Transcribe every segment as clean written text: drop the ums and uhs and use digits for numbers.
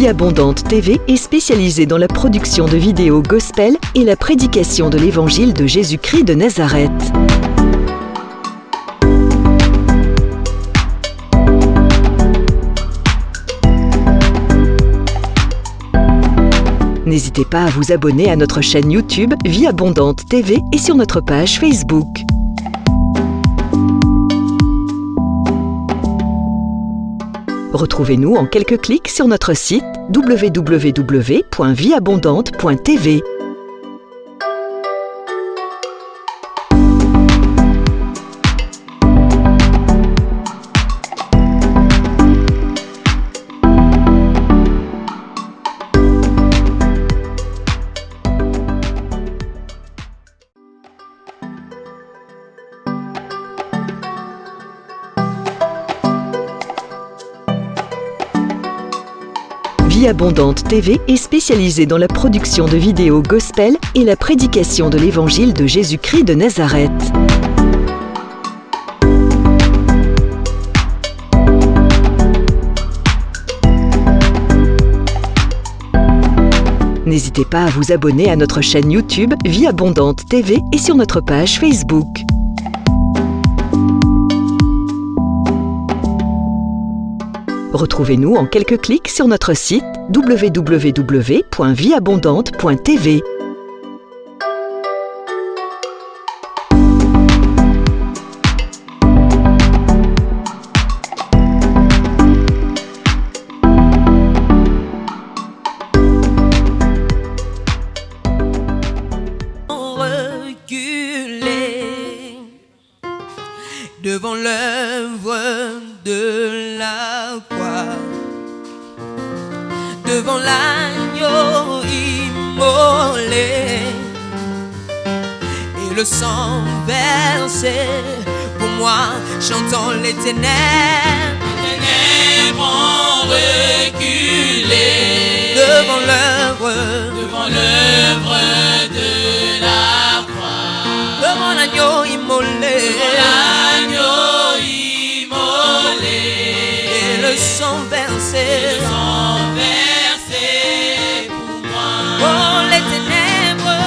Vie Abondante TV est spécialisée dans la production de vidéos gospel et la prédication de l'évangile de Jésus-Christ de Nazareth. N'hésitez pas à vous abonner à notre chaîne YouTube Vie Abondante TV et sur notre page Facebook. Retrouvez-nous en quelques clics sur notre site www.vieabondante.tv. Vie Abondante TV est spécialisée dans la production de vidéos gospel et la prédication de l'évangile de Jésus-Christ de Nazareth. N'hésitez pas à vous abonner à notre chaîne YouTube Vie Abondante TV et sur notre page Facebook. Retrouvez-nous en quelques clics sur notre site www.vieabondante.tv. Devant l'œuvre de la croix, devant l'agneau immolé et le sang versé pour moi, chantant les ténèbres ont reculé devant l'œuvre de la croix, devant l'agneau immolé. Le sang versé pour moi. Oh, les ténèbres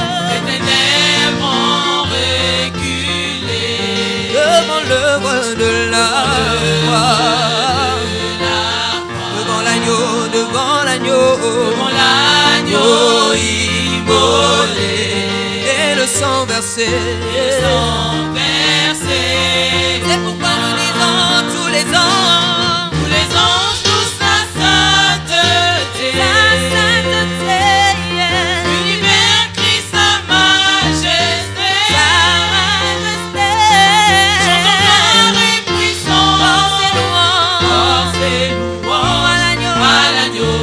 ont reculé devant l'œuvre de la croix, devant l'agneau immolé et le sang versé. C'est pourquoi nous disons tous les ans. Tous les anges louent sa sainteté, l'univers crie sa majesté, chantons gloire et puissance, force et louange à l'agneau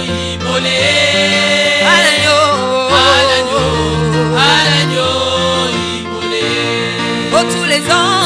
immolé, à l'agneau immolé. Tous les anges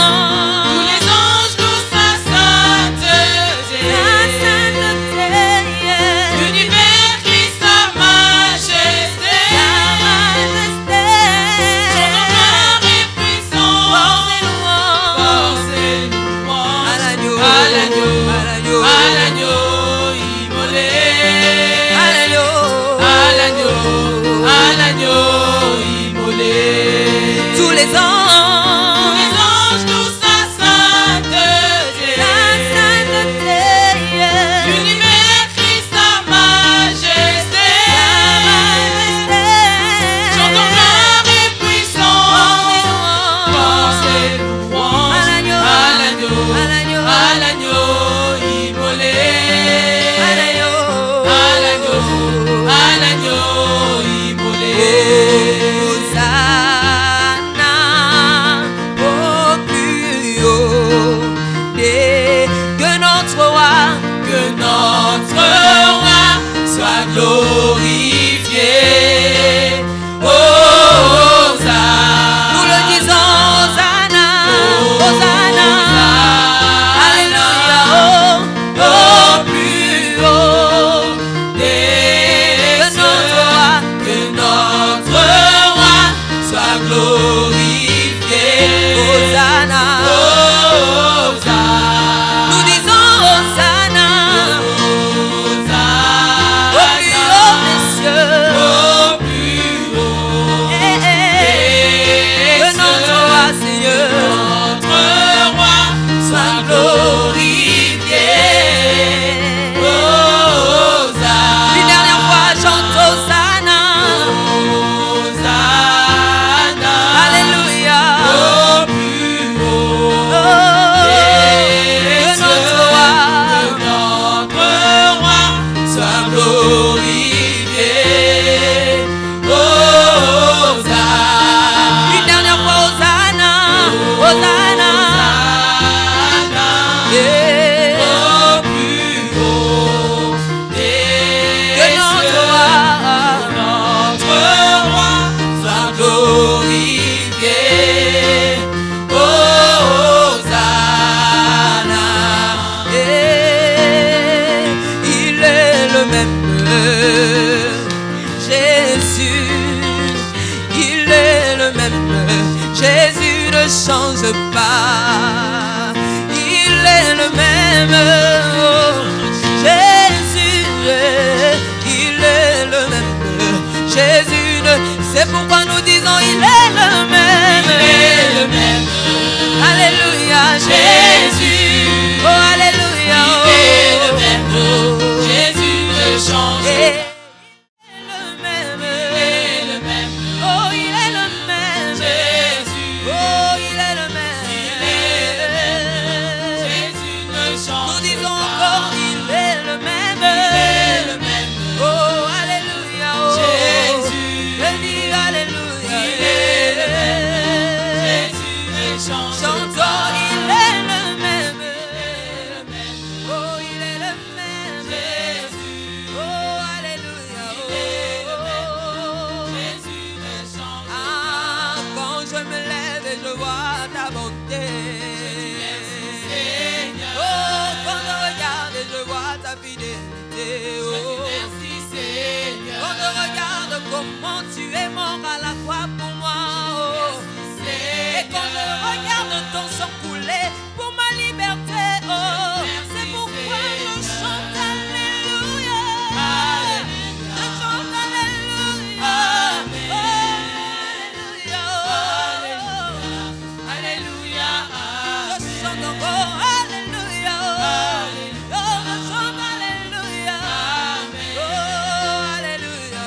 Hosanna. change pas. Il est le même. Oh, Jésus, il est le même. Jésus, c'est pourquoi nous disons il est le même. Il est le même. Alléluia, Jésus. Oh, alléluia. Il est le même. Jésus ne change pas. Comment tu es mort à la croix pour moi, oh. Et quand je regarde ton sang couler pour ma liberté, oh, c'est pourquoi je chante alléluia. Je chante alléluia. Oh, alléluia. Je chante encore alléluia. Oh, je chante alléluia. Oh, alléluia.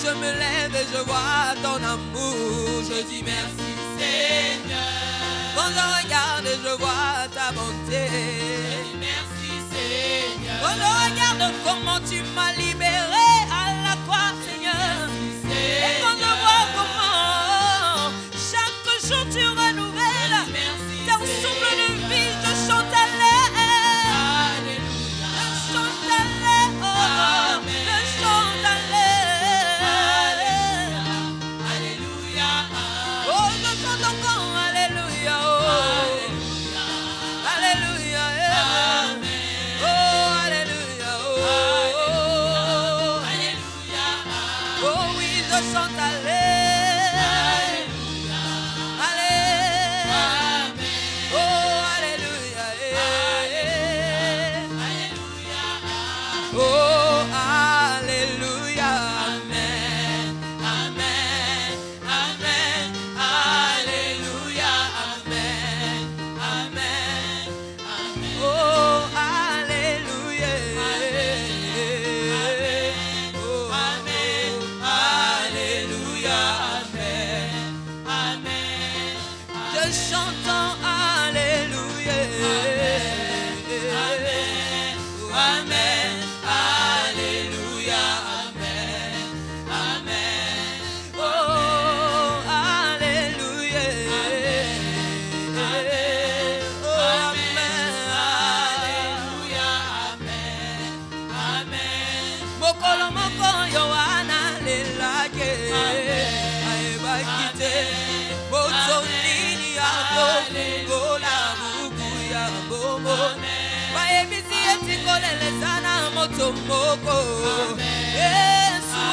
Je me lève et je vois ton amour, je dis merci Seigneur. Quand je regarde et je vois ta bonté, je dis merci Seigneur. Quand je regarde comment tu m'as libéré à la croix Seigneur, et quand je vois comment chaque jour tu renouvelles ton souffle de vie, je chante alléluia. Je chante alléluia. Je chante alléluia. Moko Yesu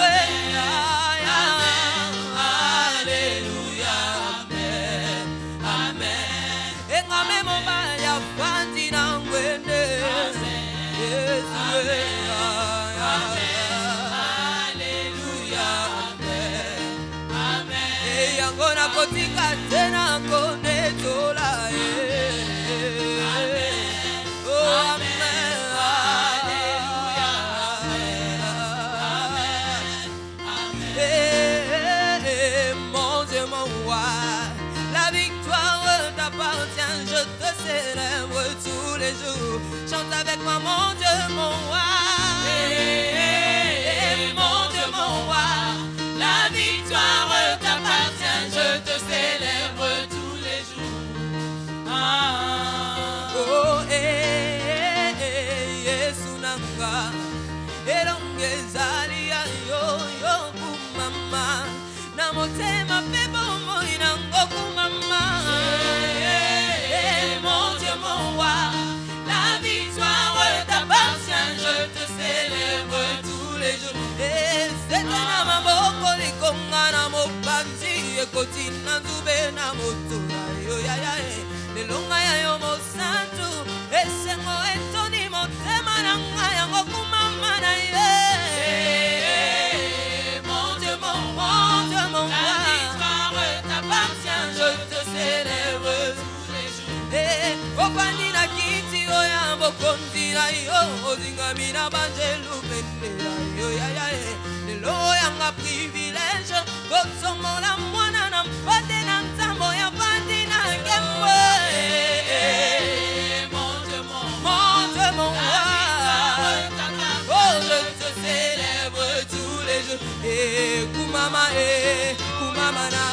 Alléluia Amen Amen Engame mobaya fandi na ngwende Yesu Alléluia Amen Amen Yangona kotika tena kone tola chante avec moi mon Dieu mon roi. Mon Dieu mon roi, la victoire t'appartient, je te célèbre tous les jours. Oh Yesu nanga elongezali yo yo kumama na motema pe bomo inango kumama. Mon Dieu mon roi, la victoire t'appartient, je te kotina nzube na motura yo ya ya lelonga ya yo mosantu esengo etoni motema na ngai yango kumama na ye. Mon Dieu, mon Dieu, mon roi, la victoire t'appartient, je te célèbre tous les jours. Opandi na kiti oya bokondi na yo ozingami na banjelu pendela yo ya ya lelo yanga privilège kotsongo na mwana na mpate na nzambo ya pandi na ngembo. Mon Dieu, mon roi, oh je te célèbre tous les jours. Kumama na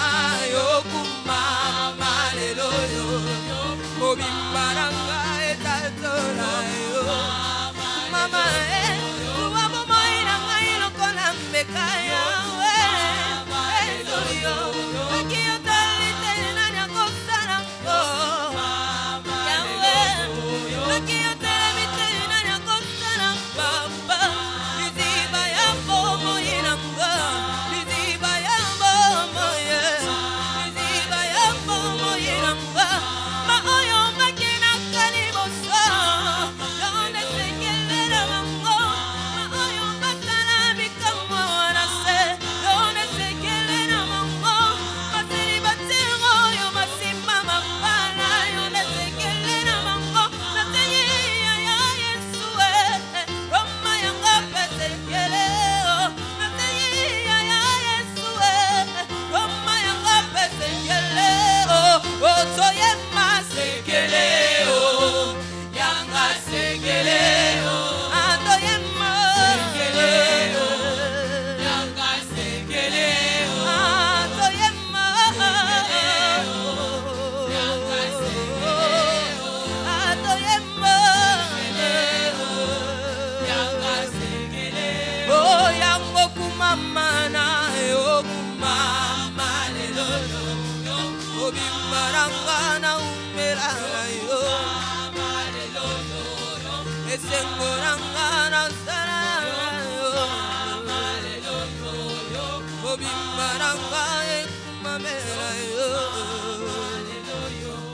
yo kumama lelo yo Obimbaranga etatola yo Mama Tuwa momoina ngailo kola mbeka yawe Ezo yo Akiyo talite nanya kosana ko Yawe Akiyo talite nanya kosana baba Liziba ya bomo inanga Liziba ya bomo ye Liziba ya bomo inanga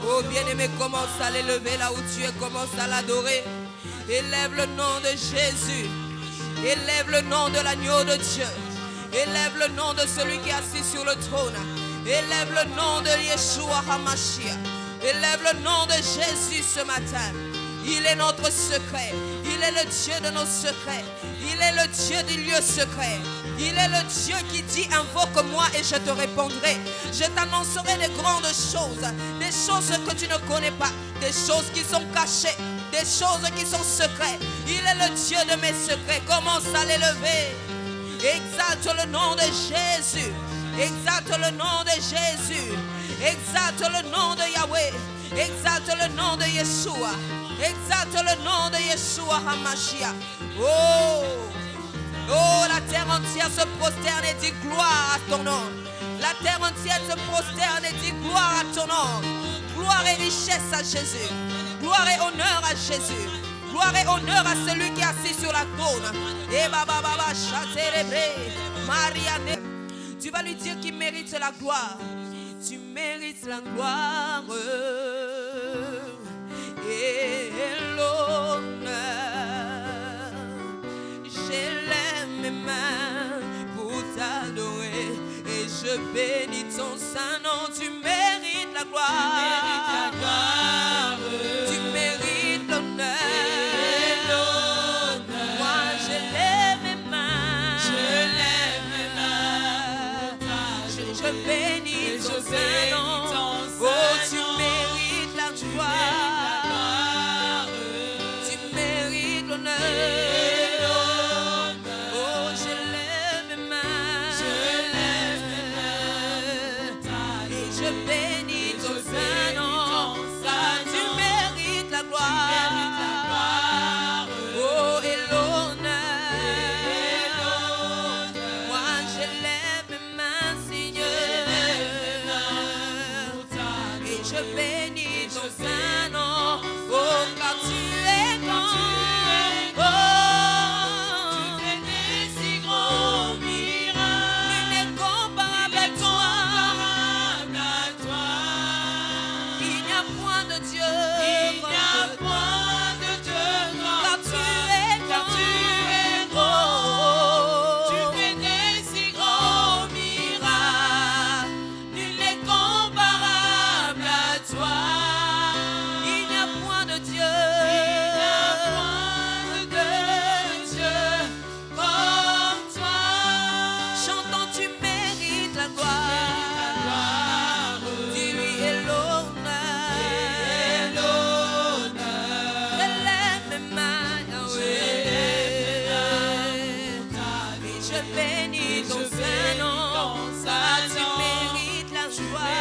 Oh bien-aimé, commence à l'élever là où tu es, commence à l'adorer. Élève le nom de Jésus. Élève le nom de l'agneau de Dieu. Élève le nom de celui qui est assis sur le trône. Élève le nom de Yeshua HaMashiach. Élève le nom de Jésus ce matin. Il est notre secret. Il est le Dieu de nos secrets. Il est le Dieu du lieu secret. Il est le Dieu qui dit invoque-moi et je te répondrai. Je t'annoncerai des grandes choses. Des choses que tu ne connais pas. Des choses qui sont cachées. Des choses qui sont secrètes. Il est le Dieu de mes secrets. Commence à l'élever. Exalte le nom de Jésus. Exalte le nom de Jésus. Exalte le nom de Yahweh. Exalte le nom de Yeshua. Exalte le nom de Yeshua HaMashiach. Oh, oh, la terre entière se prosterne et dit gloire à ton nom. La terre entière se prosterne et dit gloire à ton nom. Gloire et richesse à Jésus. Gloire et honneur à Jésus. Gloire et honneur à celui qui est assis sur la trône. Et baba baba chaterebre Marianne. Tu vas lui dire qu'il mérite la gloire. Tu mérites la gloire et l'honneur. J'élève mes mains pour t'adorer et je bénis ton saint nom. Tu mérites la gloire. Tu mérites l'honneur. Moi j'élève mes mains. Je bénis ton saint nom. Oh, tu mérites la gloire. Tu mérites l'honneur. Oh, je lève mes mains. Et je bénis ton saint nom. Tu mérites la gloire. Oh, et l'honneur. Moi, je lève mes mains, Seigneur. Je bénis ton Saint-Nom, car tu mérites la joie,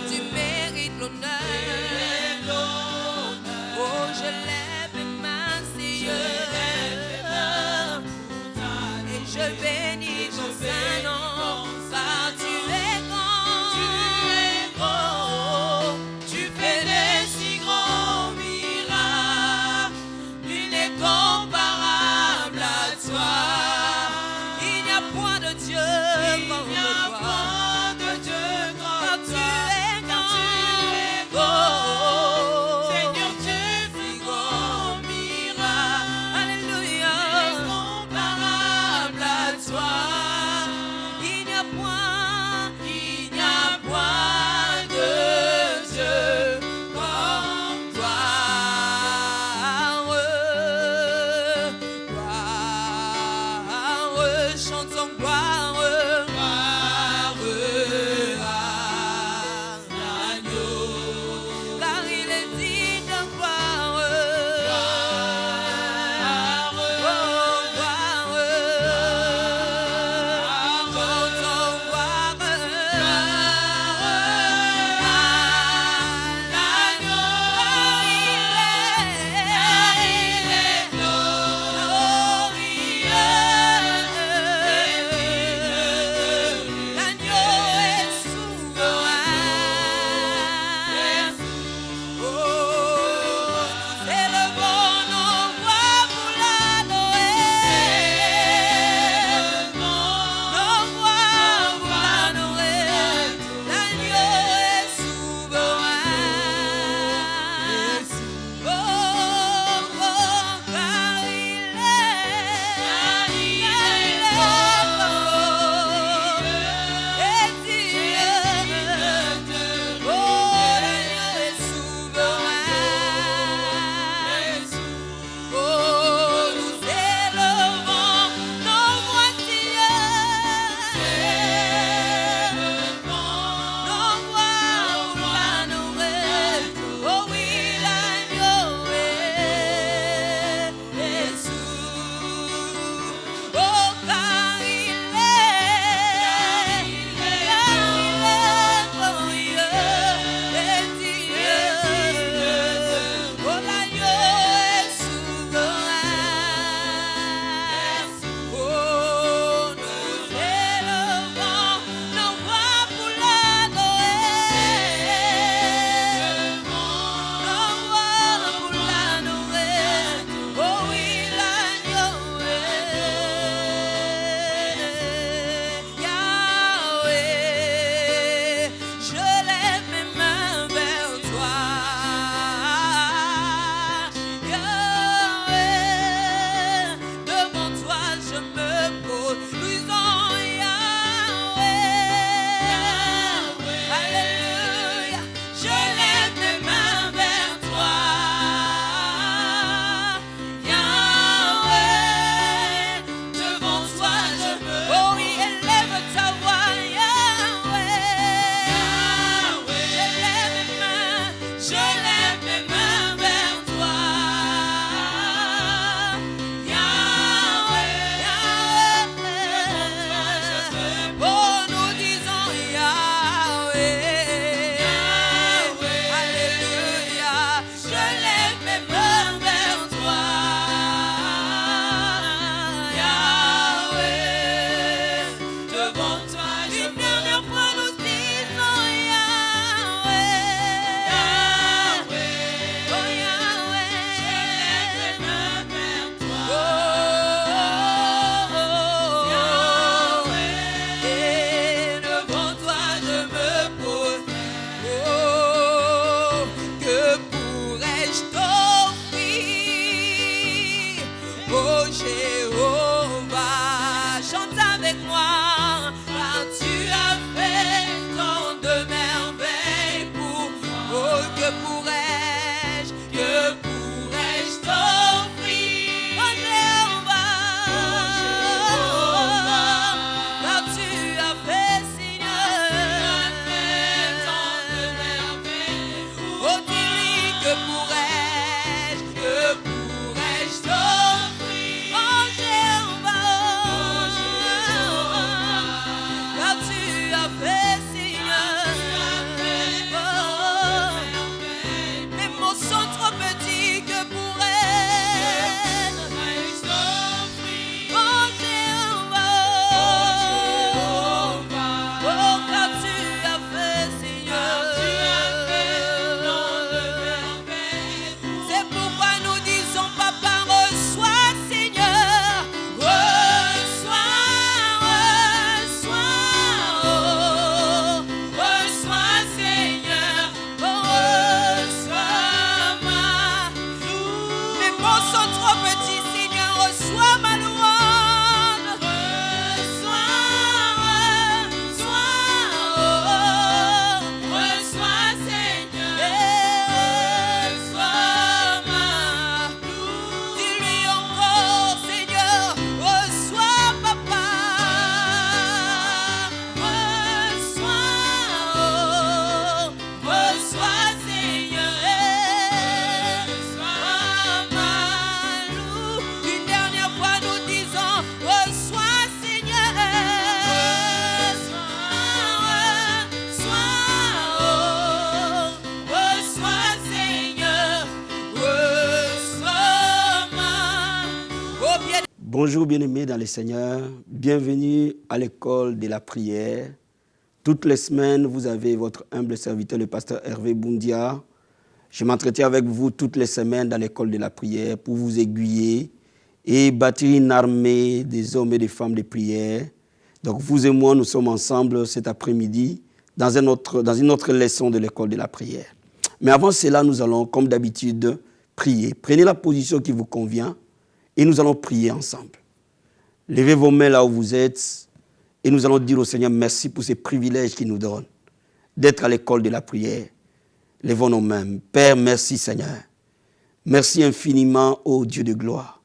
tu mérites l'honneur. Oh, je lève mes mains, Seigneur, et je bénis ton Saint-Nom, car tu es grand, tu fais des si grands miracles, nul n'est comparable à toi. Il n'y a point de Dieu comme toi. Car tu es grand. Seigneur, tu fais grand miracle. Alléluia. Incomparable à toi. Il n'y a point de Dieu comme toi. Chantons gloire à l'agneau, car il est digne de gloire. Chantons gloire à l'agneau, car il est glorieux. Bonjour bien-aimés dans le Seigneur, bienvenue à l'école de la prière. Toutes les semaines, vous avez votre humble serviteur, le pasteur Hervé Boundia. Je m'entretiens avec vous toutes les semaines dans l'école de la prière pour vous aiguiller et bâtir une armée des hommes et des femmes de prière. Donc vous et moi, nous sommes ensemble cet après-midi dans une autre leçon de l'école de la prière. Mais avant cela, nous allons, comme d'habitude, prier. Prenez la position qui vous convient et nous allons prier ensemble. Levez vos mains là où vous êtes et nous allons dire au Seigneur merci pour ces privilèges qu'il nous donne d'être à l'école de la prière. Levons nos mains. Père, merci Seigneur. Merci infiniment, ô Dieu de gloire.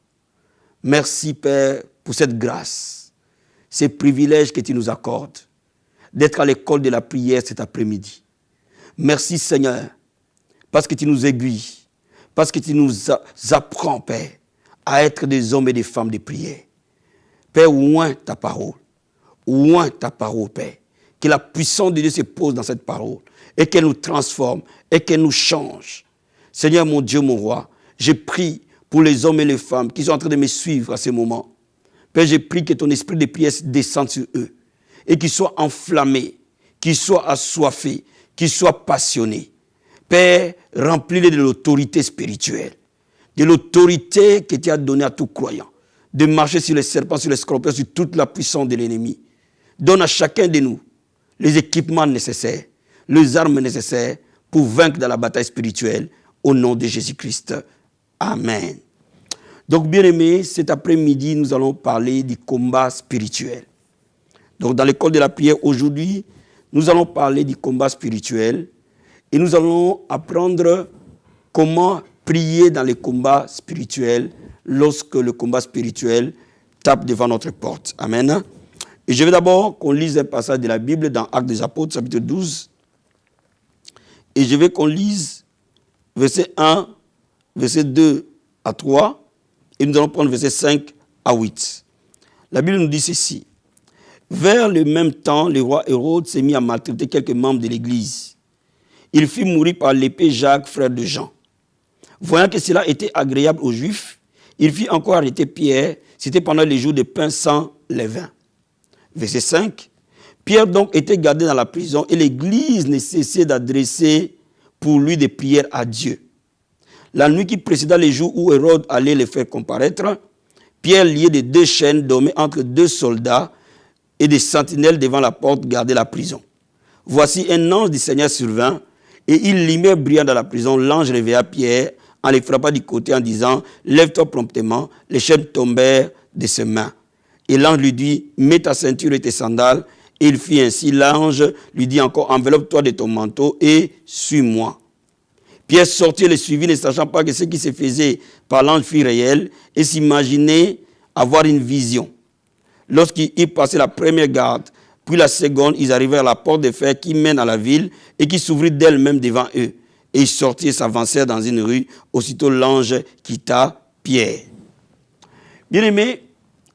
Merci Père pour cette grâce, ces privilèges que tu nous accordes d'être à l'école de la prière cet après-midi. Merci Seigneur parce que tu nous aiguilles, parce que tu nous apprends Père à être des hommes et des femmes de prière. Père, oint ta parole, Père. Que la puissance de Dieu se pose dans cette parole et qu'elle nous transforme et qu'elle nous change. Seigneur mon Dieu, mon roi, je prie pour les hommes et les femmes qui sont en train de me suivre à ce moment. Père, je prie que ton esprit de prière descende sur eux et qu'ils soient enflammés, qu'ils soient assoiffés, qu'ils soient passionnés. Père, remplis-les de l'autorité spirituelle, de l'autorité que tu as donnée à tout croyant, de marcher sur les serpents, sur les scorpions, sur toute la puissance de l'ennemi. Donne à chacun de nous les équipements nécessaires, les armes nécessaires pour vaincre dans la bataille spirituelle au nom de Jésus-Christ. Amen. Donc, bien-aimés, cet après-midi, nous allons parler du combat spirituel. Donc, dans l'école de la prière, aujourd'hui, nous allons parler du combat spirituel et nous allons apprendre comment prier dans les combats spirituels lorsque le combat spirituel tape devant notre porte. Amen. Et je veux d'abord qu'on lise un passage de la Bible dans Actes des Apôtres, chapitre 12. Et je veux qu'on lise verset 1, verset 2 à 3. Et nous allons prendre verset 5 à 8. La Bible nous dit ceci. Vers le même temps, le roi Hérode s'est mis à maltraiter quelques membres de l'Église. Il fit mourir par l'épée Jacques, frère de Jean. Voyant que cela était agréable aux Juifs, il fit encore arrêter Pierre. C'était pendant les jours de pain sans levain. Verset 5. Pierre donc était gardé dans la prison et l'Église ne cessait d'adresser pour lui des prières à Dieu. La nuit qui précéda les jours où Hérode allait les faire comparaître, Pierre, lié de 2 chaînes, dormait entre 2 soldats et des sentinelles devant la porte gardaient la prison. Voici un ange du Seigneur survint et il lumière brillant dans la prison. L'ange réveilla Pierre en les frappant du côté en disant « Lève-toi promptement ». Les chaînes tombèrent de ses mains. Et l'ange lui dit « Mets ta ceinture et tes sandales ». Et il fit ainsi. L'ange lui dit encore « Enveloppe-toi de ton manteau et suis-moi ». Pierre sortit et le suivit, ne sachant pas que ce qui se faisait par l'ange fut réel et s'imaginait avoir une vision. Lorsqu'ils passaient la première garde, puis la seconde, ils arrivèrent à la porte de fer qui mène à la ville et qui s'ouvrit d'elle-même devant eux. Et ils sortirent et s'avancèrent dans une rue. Aussitôt l'ange quitta Pierre. Bien-aimés,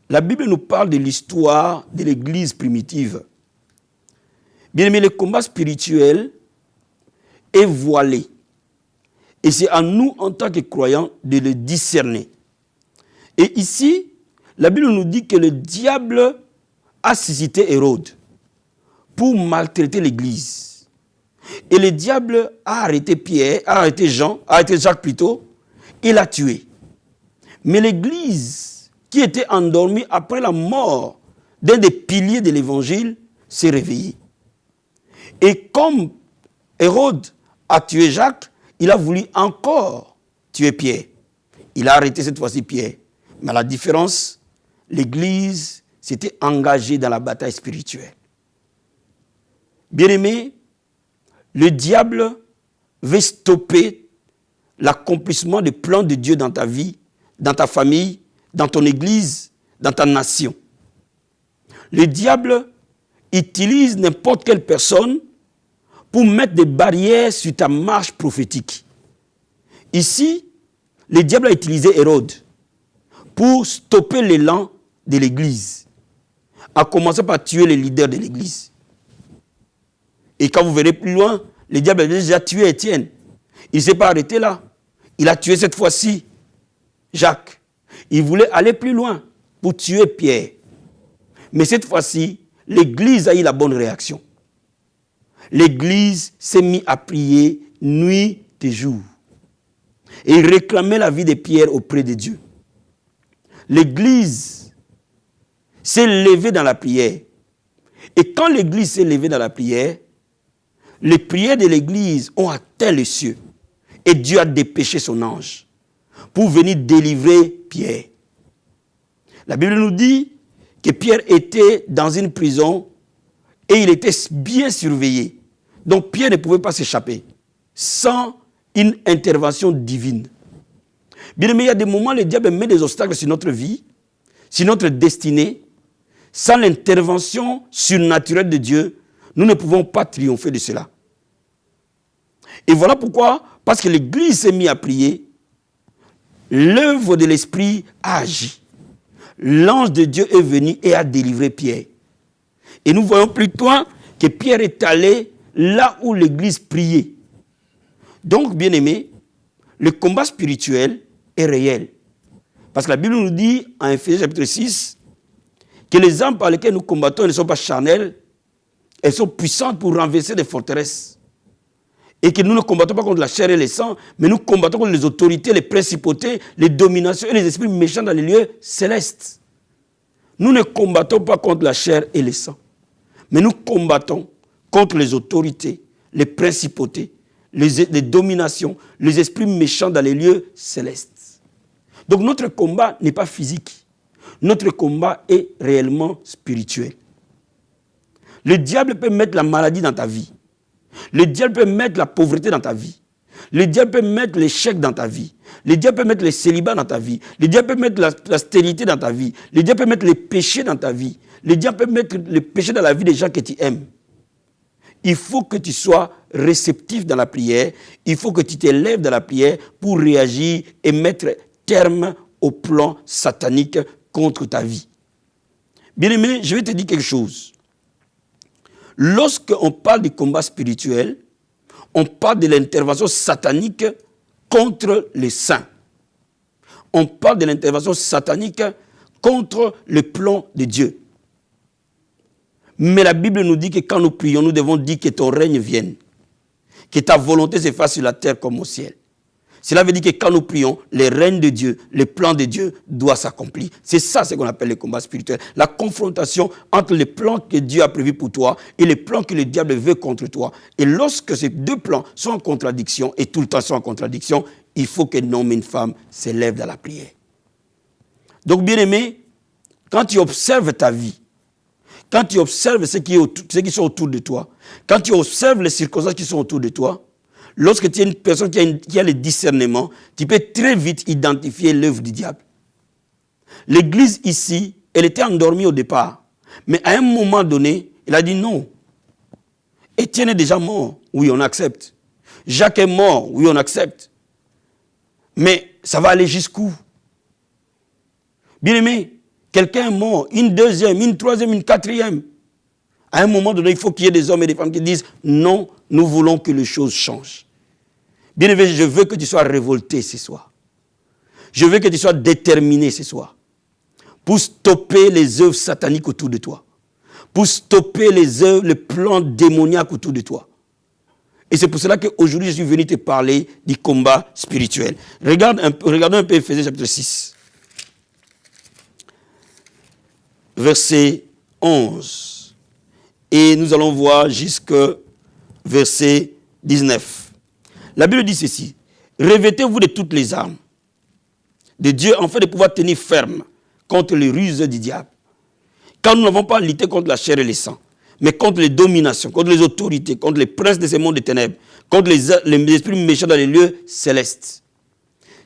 la Bible nous parle de l'histoire de l'Église primitive. Bien-aimés, le combat spirituel est voilé. Et c'est à nous, en tant que croyants, de le discerner. Et ici, la Bible nous dit que le diable a suscité Hérode pour maltraiter l'Église. Et le diable a arrêté Pierre, a arrêté Jacques plutôt, et l'a tué. Mais l'Église, qui était endormie après la mort d'un des piliers de l'Évangile, s'est réveillée. Et comme Hérode a tué Jacques, il a voulu encore tuer Pierre. Il a arrêté cette fois-ci Pierre. Mais à la différence, l'Église s'était engagée dans la bataille spirituelle. Bien-aimé, le diable veut stopper l'accomplissement des plans de Dieu dans ta vie, dans ta famille, dans ton Église, dans ta nation. Le diable utilise n'importe quelle personne pour mettre des barrières sur ta marche prophétique. Ici, le diable a utilisé Hérode pour stopper l'élan de l'Église, à commencer par tuer les leaders de l'Église. Et quand vous verrez plus loin, le diable a déjà tué Étienne. Il ne s'est pas arrêté là. Il a tué cette fois-ci Jacques. Il voulait aller plus loin pour tuer Pierre. Mais cette fois-ci, l'Église a eu la bonne réaction. L'Église s'est mise à prier nuit et jour. Et il réclamait la vie de Pierre auprès de Dieu. L'Église s'est levée dans la prière. Et quand l'Église s'est levée dans la prière, les prières de l'Église ont atteint les cieux. Et Dieu a dépêché son ange pour venir délivrer Pierre. La Bible nous dit que Pierre était dans une prison et il était bien surveillé. Donc Pierre ne pouvait pas s'échapper sans une intervention divine. Bien aimé, il y a des moments où le diable met des obstacles sur notre vie, sur notre destinée. Sans l'intervention surnaturelle de Dieu, nous ne pouvons pas triompher de cela. Et voilà pourquoi, parce que l'Église s'est mise à prier, l'œuvre de l'Esprit a agi. L'ange de Dieu est venu et a délivré Pierre. Et nous voyons plus loin que Pierre est allé là où l'Église priait. Donc, bien aimé, le combat spirituel est réel. Parce que la Bible nous dit, en Ephésiens chapitre 6, que les armes par lesquelles nous combattons ne sont pas charnelles, elles sont puissantes pour renverser des forteresses. Et que nous ne combattons pas contre la chair et le sang, mais nous combattons contre les autorités, les principautés, les dominations et les esprits méchants dans les lieux célestes. Nous ne combattons pas contre la chair et le sang, mais nous combattons contre les autorités, les principautés, les dominations, les esprits méchants dans les lieux célestes. Donc notre combat n'est pas physique. Notre combat est réellement spirituel. Le diable peut mettre la maladie dans ta vie. Le diable peut mettre la pauvreté dans ta vie. Le diable peut mettre l'échec dans ta vie. Le diable peut mettre le célibat dans ta vie. Le diable peut mettre la stérilité dans ta vie. Le diable peut mettre les péchés dans ta vie. Le diable peut mettre les péchés dans la vie des gens que tu aimes. Il faut que tu sois réceptif dans la prière. Il faut que tu t'élèves dans la prière pour réagir et mettre terme au plan satanique contre ta vie. Bien-aimé, je vais te dire quelque chose. Lorsqu'on parle du combat spirituel, on parle de l'intervention satanique contre les saints. On parle de l'intervention satanique contre le plan de Dieu. Mais la Bible nous dit que quand nous prions, nous devons dire que ton règne vienne, que ta volonté se fasse sur la terre comme au ciel. Cela veut dire que quand nous prions, le règne de Dieu, le plan de Dieu doit s'accomplir. C'est ça ce qu'on appelle le combat spirituel. La confrontation entre les plans que Dieu a prévus pour toi et les plans que le diable veut contre toi. Et lorsque ces deux plans sont en contradiction, et tout le temps sont en contradiction, il faut qu'un homme et une femme s'élèvent dans la prière. Donc, bien aimé, quand tu observes ta vie, quand tu observes ceux qui sont autour de toi, quand tu observes les circonstances qui sont autour de toi, lorsque tu es une personne qui a le discernement, tu peux très vite identifier l'œuvre du diable. L'église ici, elle était endormie au départ. Mais à un moment donné, elle a dit non. Étienne est déjà mort. Oui, on accepte. Jacques est mort. Oui, on accepte. Mais ça va aller jusqu'où? Bien aimé, quelqu'un est mort. Une deuxième, une troisième, une quatrième. À un moment donné, il faut qu'il y ait des hommes et des femmes qui disent non, nous voulons que les choses changent. Bien aimé, je veux que tu sois révolté ce soir. Je veux que tu sois déterminé ce soir. Pour stopper les œuvres sataniques autour de toi. Pour stopper les plans démoniaques autour de toi. Et c'est pour cela qu'aujourd'hui, je suis venu te parler du combat spirituel. Regardons un peu Ephésiens chapitre 6. Verset 11. Et nous allons voir jusqu'au verset 19. La Bible dit ceci. Revêtez-vous de toutes les armes de Dieu afin de pouvoir tenir ferme contre les ruses du diable. Car nous n'avons pas à lutter contre la chair et le sang, mais contre les dominations, contre les autorités, contre les princes de ce monde des ténèbres, contre les esprits méchants dans les lieux célestes.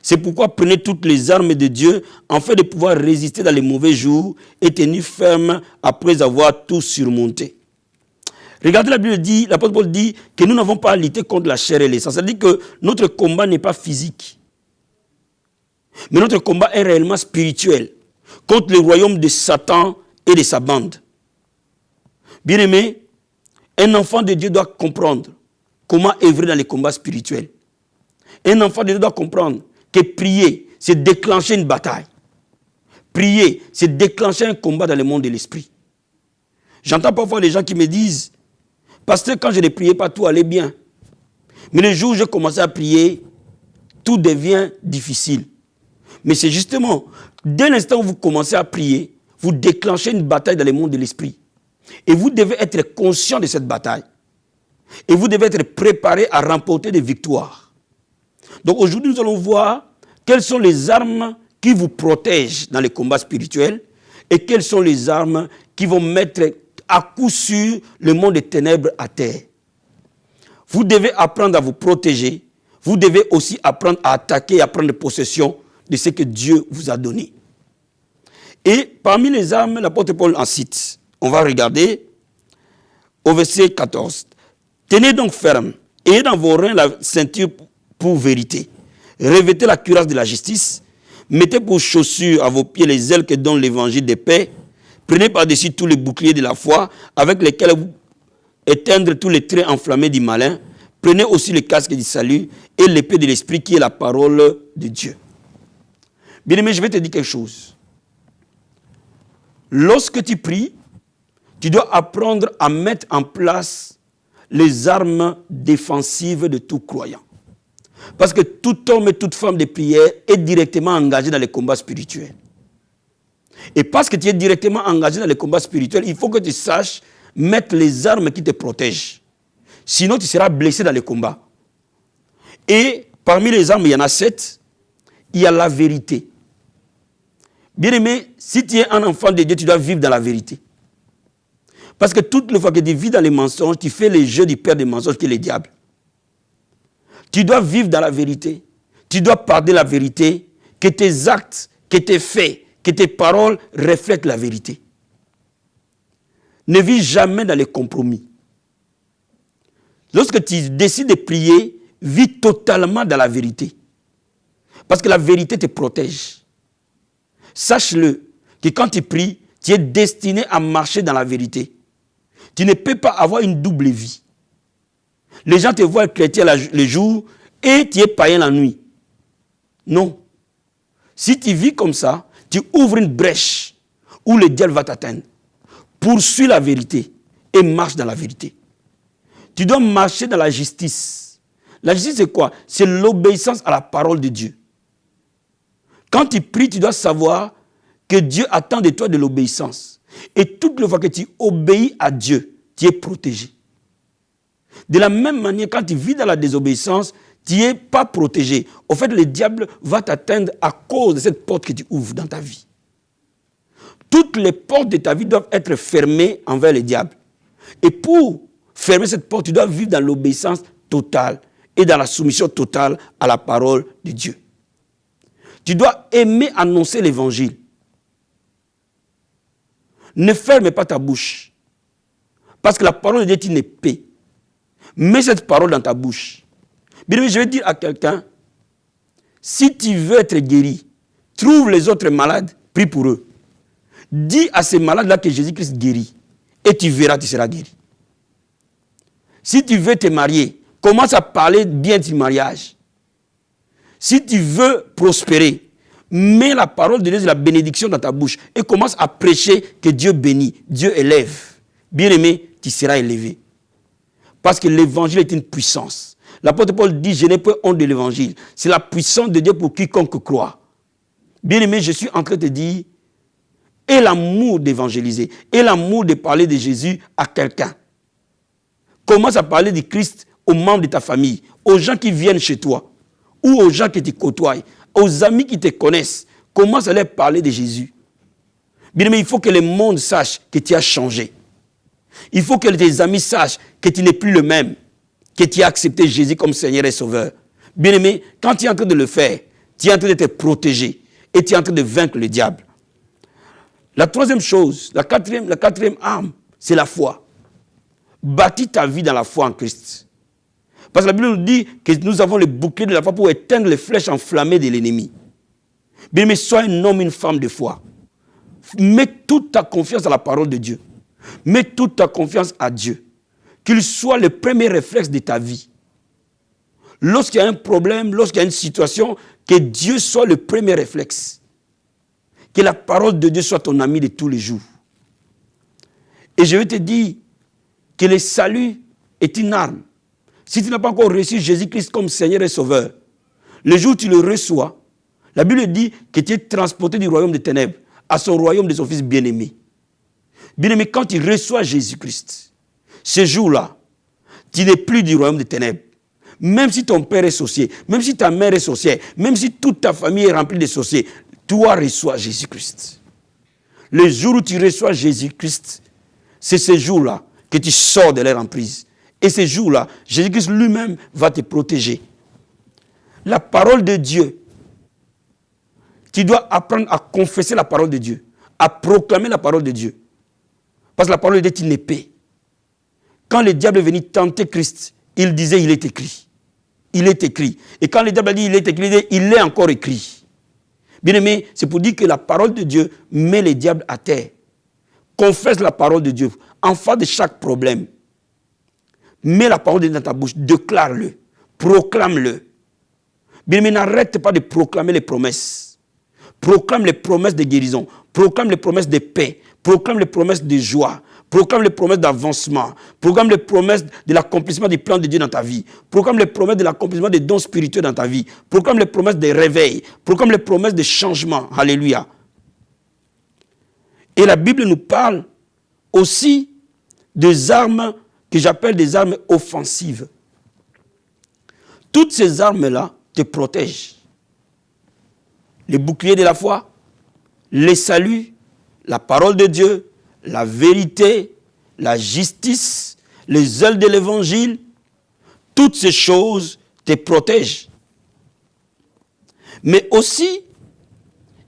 C'est pourquoi prenez toutes les armes de Dieu afin de pouvoir résister dans les mauvais jours et tenir ferme après avoir tout surmonté. Regardez, la Bible dit, l'apôtre Paul dit que nous n'avons pas à lutter contre la chair et le sang. C'est-à-dire que notre combat n'est pas physique. Mais notre combat est réellement spirituel contre le royaume de Satan et de sa bande. Bien-aimé, un enfant de Dieu doit comprendre comment œuvrer dans les combats spirituels. Un enfant de Dieu doit comprendre que prier, c'est déclencher une bataille. prier, c'est déclencher un combat dans le monde de l'esprit. J'entends parfois des gens qui me disent, pasteur, quand je ne priais pas, tout allait bien. Mais le jour où j'ai commencé à prier, tout devient difficile. Mais c'est justement, dès l'instant où vous commencez à prier, vous déclenchez une bataille dans le monde de l'esprit. Et vous devez être conscient de cette bataille. Et vous devez être préparé à remporter des victoires. Donc aujourd'hui, nous allons voir quelles sont les armes qui vous protègent dans les combats spirituels et quelles sont les armes qui vont mettre à coup sûr le monde des ténèbres à terre. Vous devez apprendre à vous protéger. Vous devez aussi apprendre à attaquer et à prendre possession de ce que Dieu vous a donné. Et parmi les armes, l'apôtre Paul en cite. On va regarder au verset 14. Tenez donc ferme, ayez dans vos reins la ceinture pour vérité. Revêtez la cuirasse de la justice. Mettez pour chaussures à vos pieds les ailes que donne l'évangile de paix. Prenez par-dessus tous les boucliers de la foi avec lesquels vous éteindre tous les traits enflammés du malin. Prenez aussi le casque du salut et l'épée de l'esprit qui est la parole de Dieu. Bien-aimé, je vais te dire quelque chose. Lorsque tu pries, tu dois apprendre à mettre en place les armes défensives de tout croyant. Parce que tout homme et toute femme de prière est directement engagé dans les combats spirituels. Et parce que tu es directement engagé dans les combats spirituels, il faut que tu saches mettre les armes qui te protègent. Sinon, tu seras blessé dans les combats. Et parmi les armes, il y en a 7. Il y a la vérité. Bien-aimé, si tu es un enfant de Dieu, tu dois vivre dans la vérité. Parce que toutes les fois que tu vis dans les mensonges, tu fais les jeux du père des mensonges qui est le diable. Tu dois vivre dans la vérité. Tu dois parler la vérité, que tes actes, que tes faits, que tes paroles reflètent la vérité. Ne vis jamais dans les compromis. Lorsque tu décides de prier, vis totalement dans la vérité. Parce que la vérité te protège. Sache-le, que quand tu pries, tu es destiné à marcher dans la vérité. Tu ne peux pas avoir une double vie. Les gens te voient chrétien le jour et tu es païen la nuit. Non. Si tu vis comme ça, tu ouvres une brèche où le diable va t'atteindre. Poursuis la vérité et marche dans la vérité. Tu dois marcher dans la justice. La justice, c'est quoi? C'est l'obéissance à la parole de Dieu. Quand tu pries, tu dois savoir que Dieu attend de toi de l'obéissance. Et toutes les fois que tu obéis à Dieu, tu es protégé. De la même manière, quand tu vis dans la désobéissance, tu n'es pas protégé. Au fait, le diable va t'atteindre à cause de cette porte que tu ouvres dans ta vie. Toutes les portes de ta vie doivent être fermées envers le diable. Et pour fermer cette porte, tu dois vivre dans l'obéissance totale et dans la soumission totale à la parole de Dieu. Tu dois aimer annoncer l'évangile. Ne ferme pas ta bouche. Parce que la parole de Dieu est une épée. Mets cette parole dans ta bouche. Bien, je vais dire à quelqu'un, si tu veux être guéri, trouve les autres malades, prie pour eux. Dis à ces malades-là que Jésus-Christ guérit. Et tu verras, tu seras guéri. Si tu veux te marier, commence à parler bien du mariage. Si tu veux prospérer, mets la parole de Dieu, la bénédiction dans ta bouche et commence à prêcher que Dieu bénit, Dieu élève. Bien-aimé, tu seras élevé. Parce que l'évangile est une puissance. L'apôtre Paul dit, je n'ai pas honte de l'évangile. C'est la puissance de Dieu pour quiconque croit. Bien-aimé, je suis en train de te dire, aie l'amour d'évangéliser, aie l'amour de parler de Jésus à quelqu'un. Commence à parler de Christ aux membres de ta famille, aux gens qui viennent chez toi, ou aux gens que tu côtoies, aux amis qui te connaissent. Commence à leur parler de Jésus. Bien-aimé, il faut que le monde sache que tu as changé. Il faut que tes amis sachent que tu n'es plus le même, que tu as accepté Jésus comme Seigneur et Sauveur. Bien-aimé, quand tu es en train de le faire, tu es en train de te protéger et tu es en train de vaincre le diable. La troisième chose, la quatrième arme, c'est la foi. Bâtis ta vie dans la foi en Christ. Parce que la Bible nous dit que nous avons le bouclier de la foi pour éteindre les flèches enflammées de l'ennemi. Bien-aimé, sois un homme, une femme de foi. Mets toute ta confiance à la parole de Dieu. Mets toute ta confiance à Dieu. Qu'il soit le premier réflexe de ta vie. Lorsqu'il y a un problème, lorsqu'il y a une situation, que Dieu soit le premier réflexe. Que la parole de Dieu soit ton ami de tous les jours. Et je vais te dire que le salut est une arme. Si tu n'as pas encore reçu Jésus-Christ comme Seigneur et Sauveur, le jour où tu le reçois, la Bible dit que tu es transporté du royaume des ténèbres à son royaume de son Fils bien-aimé. Bien-aimé, quand tu reçois Jésus-Christ, ce jour-là, tu n'es plus du royaume des ténèbres. Même si ton père est sorcier, même si ta mère est sorcière, même si toute ta famille est remplie de sorciers, toi reçois Jésus-Christ. Le jour où tu reçois Jésus-Christ, c'est ce jour-là que tu sors de leur emprise. Et ce jour-là, Jésus-Christ lui-même va te protéger. La parole de Dieu, tu dois apprendre à confesser la parole de Dieu, à proclamer la parole de Dieu. Parce que la parole de Dieu est une épée. Quand le diable est venu tenter Christ, il disait, il est écrit. Il est écrit. Et quand le diable a dit, il est écrit, il est encore écrit. Bien aimé, c'est pour dire que la parole de Dieu met les diables à terre. Confesse la parole de Dieu en face de chaque problème. Mets la parole de Dieu dans ta bouche, déclare-le, proclame-le. Bien aimé, n'arrête pas de proclamer les promesses. Proclame les promesses de guérison, proclame les promesses de paix, proclame les promesses de joie, proclame les promesses d'avancement, proclame les promesses de l'accomplissement du plan de Dieu dans ta vie, proclame les promesses de l'accomplissement des dons spirituels dans ta vie, proclame les promesses de réveil, proclame les promesses de changement. Alléluia. Et la Bible nous parle aussi des armes que j'appelle des armes offensives. Toutes ces armes-là te protègent. Les boucliers de la foi, les saluts, la parole de Dieu, la vérité, la justice, les ailes de l'évangile, toutes ces choses te protègent. Mais aussi,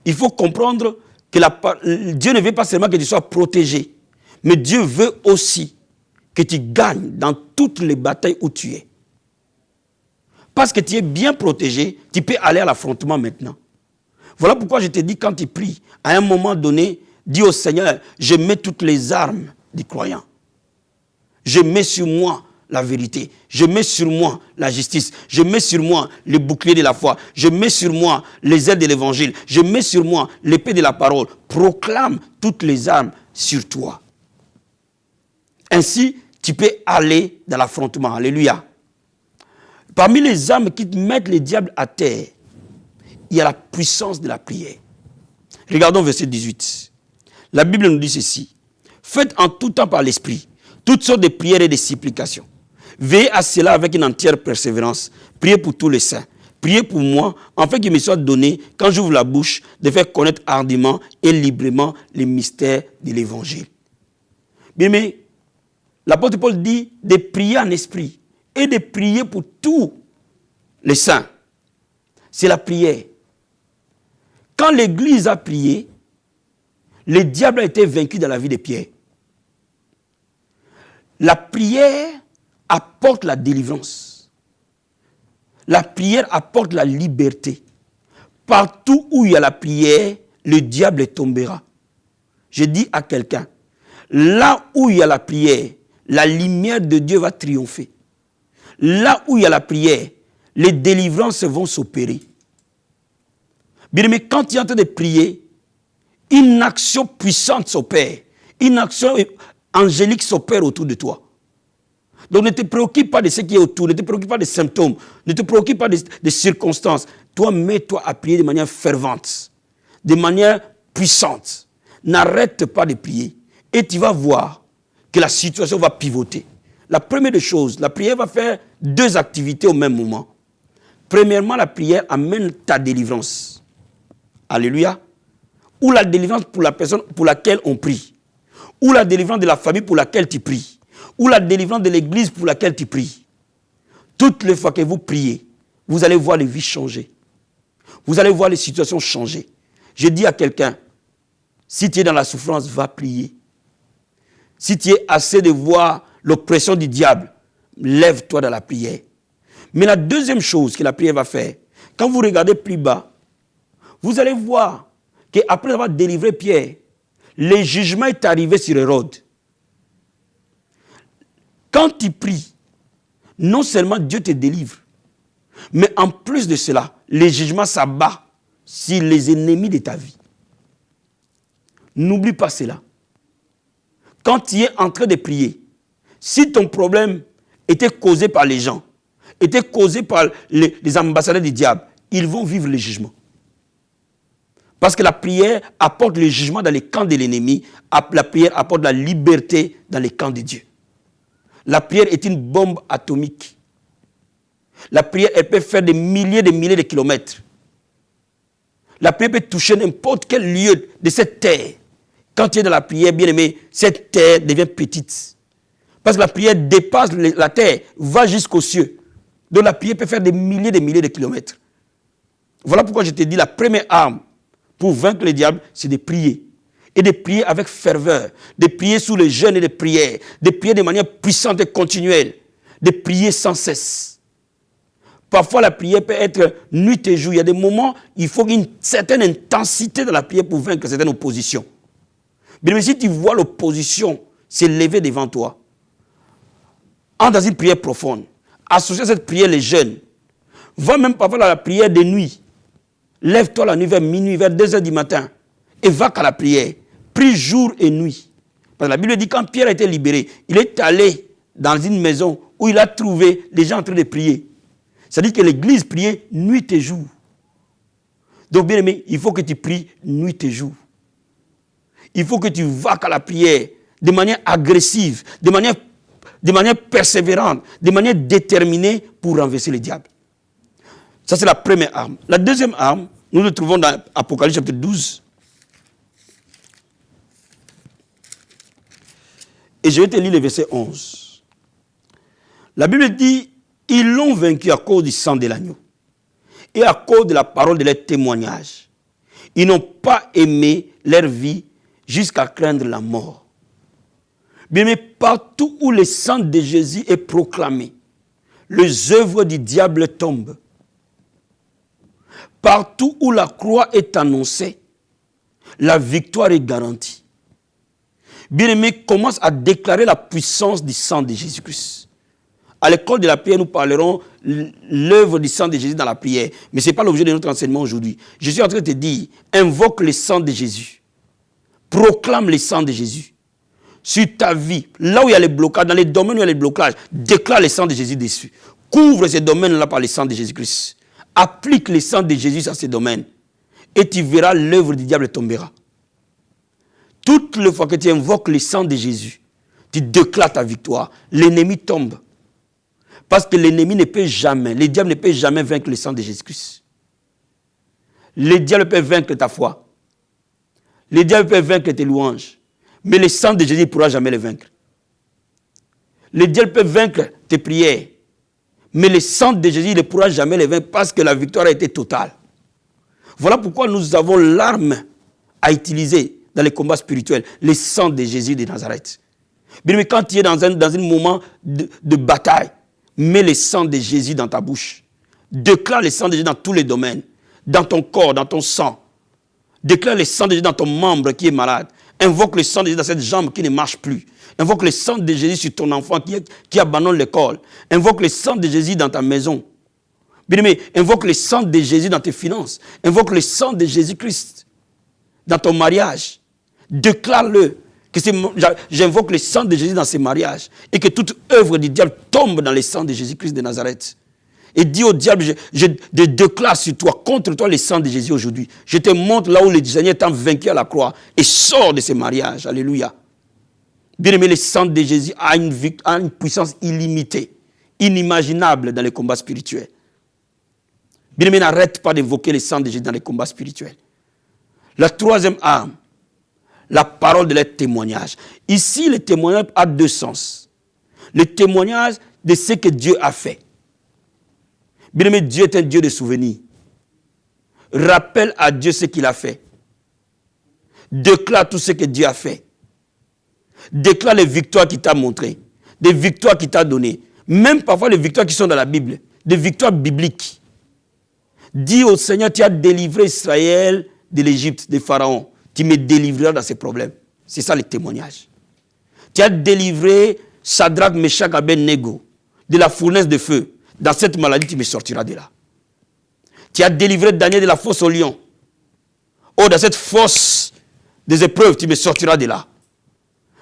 il faut comprendre que Dieu ne veut pas seulement que tu sois protégé, mais Dieu veut aussi que tu gagnes dans toutes les batailles où tu es. Parce que tu es bien protégé, tu peux aller à l'affrontement maintenant. Voilà pourquoi je te dis, quand tu pries, à un moment donné, dis au Seigneur, je mets toutes les armes du croyant. Je mets sur moi la vérité. Je mets sur moi la justice. Je mets sur moi le bouclier de la foi. Je mets sur moi les ailes de l'évangile. Je mets sur moi l'épée de la parole. Proclame toutes les armes sur toi. Ainsi, tu peux aller dans l'affrontement. Alléluia. Parmi les armes qui mettent le diable à terre, il y a la puissance de la prière. Regardons verset 18. La Bible nous dit ceci. Faites en tout temps par l'esprit toutes sortes de prières et de supplications. Veillez à cela avec une entière persévérance. Priez pour tous les saints. Priez pour moi, afin qu'il me soit donné, quand j'ouvre la bouche, de faire connaître hardiment et librement les mystères de l'évangile. Bien, mais l'apôtre Paul dit de prier en esprit et de prier pour tous les saints. C'est la prière. Quand l'Église a prié, le diable a été vaincu dans la vie de Pierre. La prière apporte la délivrance. La prière apporte la liberté. Partout où il y a la prière, le diable tombera. Je dis à quelqu'un, là où il y a la prière, la lumière de Dieu va triompher. Là où il y a la prière, les délivrances vont s'opérer. Bien aimé, quand tu es en train de prier, une action puissante s'opère. Une action angélique s'opère autour de toi. Donc ne te préoccupe pas de ce qui est autour, ne te préoccupe pas des symptômes, ne te préoccupe pas des circonstances. Toi, mets-toi à prier de manière fervente, de manière puissante. N'arrête pas de prier. Et tu vas voir que la situation va pivoter. La première des choses, la prière va faire deux activités au même moment. Premièrement, la prière amène ta délivrance. Alléluia. Ou la délivrance pour la personne pour laquelle on prie. Ou la délivrance de la famille pour laquelle tu pries. Ou la délivrance de l'église pour laquelle tu pries. Toutes les fois que vous priez, vous allez voir les vies changer. Vous allez voir les situations changer. Je dis à quelqu'un, si tu es dans la souffrance, va prier. Si tu es assez de voir l'oppression du diable, lève-toi dans la prière. Mais la deuxième chose que la prière va faire, quand vous regardez plus bas, vous allez voir qu'après avoir délivré Pierre, le jugement est arrivé sur Hérode. Quand tu pries, non seulement Dieu te délivre, mais en plus de cela, le jugement s'abat sur les ennemis de ta vie. N'oublie pas cela. Quand tu es en train de prier, si ton problème était causé par les gens, était causé par les ambassadeurs du diable, ils vont vivre le jugement. Parce que la prière apporte le jugement dans les camps de l'ennemi, la prière apporte la liberté dans les camps de Dieu. La prière est une bombe atomique. La prière, elle peut faire des milliers de kilomètres. La prière peut toucher n'importe quel lieu de cette terre. Quand tu es dans la prière, bien aimé, cette terre devient petite. Parce que la prière dépasse la terre, va jusqu'aux cieux. Donc la prière peut faire des milliers de kilomètres. Voilà pourquoi je te dis, la première arme pour vaincre le diable, c'est de prier. Et de prier avec ferveur. De prier sous le jeûne et de prière. De prier de manière puissante et continuelle. De prier sans cesse. Parfois, la prière peut être nuit et jour. Il y a des moments, il faut une certaine intensité dans la prière pour vaincre certaines oppositions. Mais si tu vois l'opposition s'élever devant toi, entre dans une prière profonde. Associe à cette prière les jeûnes. Va même parfois dans la prière de nuit. Lève-toi la nuit vers minuit, vers 2h du matin. Et va qu'à la prière. Prie jour et nuit. Parce que la Bible dit quand Pierre a été libéré, il est allé dans une maison où il a trouvé les gens en train de prier. C'est-à-dire que l'église priait nuit et jour. Donc bien aimé, il faut que tu pries nuit et jour. Il faut que tu vas qu'à la prière de manière agressive, de manière persévérante, de manière déterminée pour renverser le diable. Ça, c'est la première arme. La deuxième arme, nous le trouvons dans Apocalypse chapitre 12. Et je vais te lire le verset 11. La Bible dit, ils l'ont vaincu à cause du sang de l'agneau et à cause de la parole de leur témoignage. Ils n'ont pas aimé leur vie jusqu'à craindre la mort. Bien, mais partout où le sang de Jésus est proclamé, les œuvres du diable tombent. Partout où la croix est annoncée, la victoire est garantie. Bien-aimé, commence à déclarer la puissance du sang de Jésus-Christ. À l'école de la prière, nous parlerons l'œuvre du sang de Jésus dans la prière. Mais ce n'est pas l'objet de notre enseignement aujourd'hui. Je suis en train de te dire, invoque le sang de Jésus. Proclame le sang de Jésus. Sur ta vie, là où il y a les blocages, dans les domaines où il y a les blocages, déclare le sang de Jésus dessus. Couvre ces domaines-là par le sang de Jésus-Christ. Applique le sang de Jésus à ces domaines. Et tu verras l'œuvre du diable tombera. Toutes les fois que tu invoques le sang de Jésus, tu déclares ta victoire. L'ennemi tombe. Parce que l'ennemi ne peut jamais, le diable ne peut jamais vaincre le sang de Jésus-Christ. Le diable peut vaincre ta foi. Le diable peut vaincre tes louanges. Mais le sang de Jésus ne pourra jamais le vaincre. Le diable peut vaincre tes prières. Mais le sang de Jésus ne pourra jamais les vaincre parce que la victoire a été totale. Voilà pourquoi nous avons l'arme à utiliser dans les combats spirituels, le sang de Jésus de Nazareth. Mais quand tu es dans un moment de bataille, mets le sang de Jésus dans ta bouche. Déclare le sang de Jésus dans tous les domaines, dans ton corps, dans ton sang. Déclare le sang de Jésus dans ton membre qui est malade. Invoque le sang de Jésus dans cette jambe qui ne marche plus. Invoque le sang de Jésus sur ton enfant qui abandonne l'école. Invoque le sang de Jésus dans ta maison. Bien-aimé, invoque le sang de Jésus dans tes finances. Invoque le sang de Jésus-Christ dans ton mariage. Déclare-le que j'invoque le sang de Jésus dans ces mariages et que toute œuvre du diable tombe dans le sang de Jésus-Christ de Nazareth. Et dis au diable, je déclare sur toi, contre toi, le sang de Jésus aujourd'hui. Je te montre là où le Seigneur t'a vaincu à la croix et sors de ces mariages. Alléluia. Bien-aimé, le sang de Jésus a une puissance illimitée, inimaginable dans les combats spirituels. Bien-aimé, n'arrête pas d'évoquer le sang de Jésus dans les combats spirituels. La troisième arme, la parole de leur témoignage. Ici, le témoignage a deux sens. Le témoignage de ce que Dieu a fait. Bien-aimé, Dieu est un Dieu de souvenirs. Rappelle à Dieu ce qu'il a fait. Déclare tout ce que Dieu a fait. Déclare les victoires qu'il t'a montrées. Des victoires qu'il t'a données. Même parfois les victoires qui sont dans la Bible. Des victoires bibliques. Dis au Seigneur, tu as délivré Israël de l'Égypte, des pharaons. Tu me délivreras dans ces problèmes. C'est ça le témoignage. Tu as délivré Shadrach, Meshach, Abednego de la fournaise de feu. Dans cette maladie, tu me sortiras de là. Tu as délivré Daniel de la fosse au lion. Oh, dans cette fosse des épreuves, tu me sortiras de là.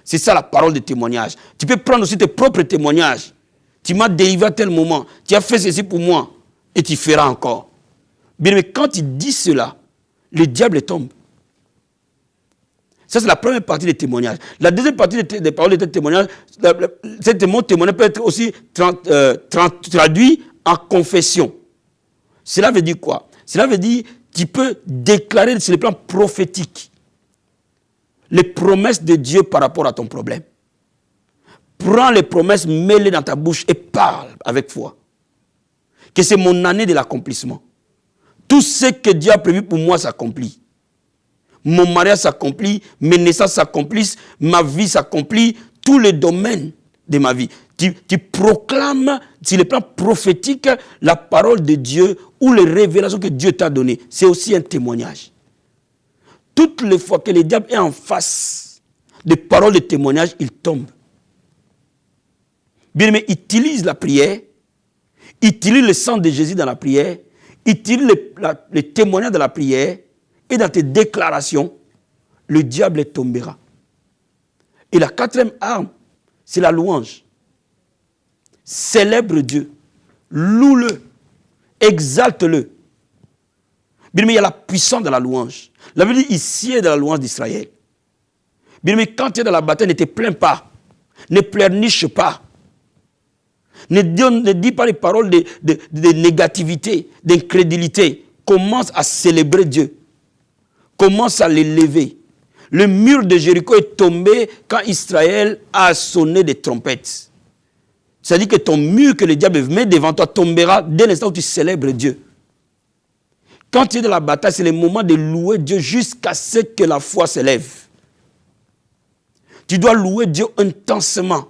C'est ça la parole de témoignage. Tu peux prendre aussi tes propres témoignages. Tu m'as délivré à tel moment, tu as fait ceci pour moi, et tu feras encore. Bien, mais quand tu dis cela, le diable tombe. Ça, c'est la première partie des témoignages. La deuxième partie des paroles de témoignage, mon témoignage peut être aussi traduit en confession. Cela veut dire quoi? Cela veut dire tu peux déclarer sur le plan prophétique les promesses de Dieu par rapport à ton problème. Prends les promesses, mets-les dans ta bouche et parle avec foi. Que c'est mon année de l'accomplissement. Tout ce que Dieu a prévu pour moi s'accomplit. Mon mariage s'accomplit, mes naissances s'accomplissent, ma vie s'accomplit, tous les domaines de ma vie. Tu proclames, sur le plan prophétique, la parole de Dieu ou les révélations que Dieu t'a données. C'est aussi un témoignage. Toutes les fois que le diable est en face des paroles de témoignage, il tombe. Bien aimé, utilise la prière, utilise le sang de Jésus dans la prière, utilise les témoignages de la prière, et dans tes déclarations, le diable tombera. Et la quatrième arme, c'est la louange. Célèbre Dieu, loue-le, exalte-le. Bien aimé, il y a la puissance de la louange. La Bible dit, ici est de la louange d'Israël. Bien aimé, quand tu es dans la bataille, ne te plains pas, ne pleurniche pas. Ne dis pas les paroles de négativité, d'incrédulité. Commence à célébrer Dieu. Commence à l'élever. Le mur de Jéricho est tombé quand Israël a sonné des trompettes. C'est-à-dire que ton mur que le diable met devant toi tombera dès l'instant où tu célèbres Dieu. Quand tu es dans la bataille, c'est le moment de louer Dieu jusqu'à ce que la foi s'élève. Tu dois louer Dieu intensément.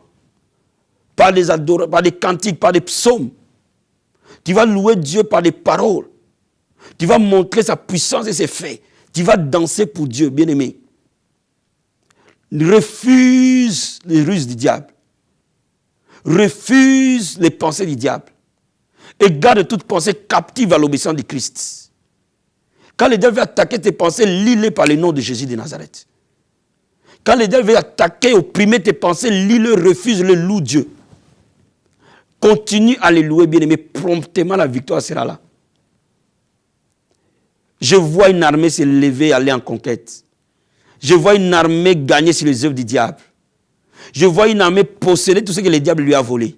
Par des cantiques, par des psaumes. Tu vas louer Dieu par des paroles. Tu vas montrer sa puissance et ses faits. Tu vas danser pour Dieu, bien-aimé. Refuse les ruses du diable. Refuse les pensées du diable. Et garde toute pensée captive à l'obéissance de Christ. Quand le diable veut attaquer tes pensées, lis-les par le nom de Jésus de Nazareth. Quand le diable veut attaquer, opprimer tes pensées, lis-le, refuse-le, loue Dieu. Continue à les louer, bien-aimé. Promptement, la victoire sera là. Je vois une armée se lever et aller en conquête. Je vois une armée gagner sur les œuvres du diable. Je vois une armée posséder tout ce que le diable lui a volé.